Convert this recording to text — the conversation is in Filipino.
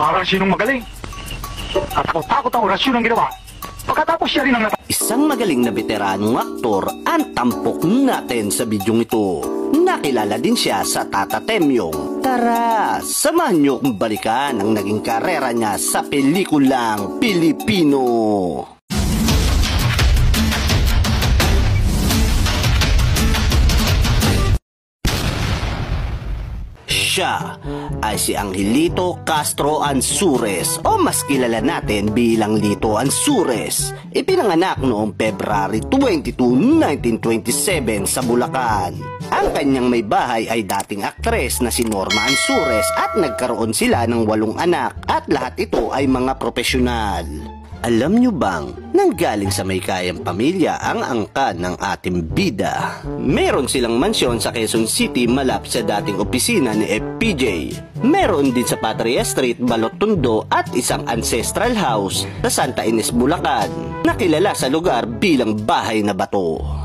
Parang sinong magaling. At takot ang orasyon ang ginawa. Pagkatapos siya rin ang Isang magaling na veteranong aktor ang tampok natin sa bidyong ito. Nakilala din siya sa Tata Temyong. Tara, samahan niyo kung balikan ang naging karera niya sa pelikulang Pilipino. Siya ay si Angelito Castro Ansures o mas kilala natin bilang Lito Ansures. Ipinanganak noong February 22, 1927 sa Bulacan. Ang kanyang may bahay ay dating aktres na si Norma Ansures at nagkaroon sila ng 8 anak at lahat ito ay mga profesional. Alam nyo bang nanggaling sa may kayang pamilya ang angkan ng ating bida? Meron silang mansyon sa Quezon City malapit sa dating opisina ni FPJ. Meron din sa Patria Street, Balot Tondo at isang ancestral house sa Santa Ines, Bulacan, na kilala sa lugar bilang Bahay na Bato.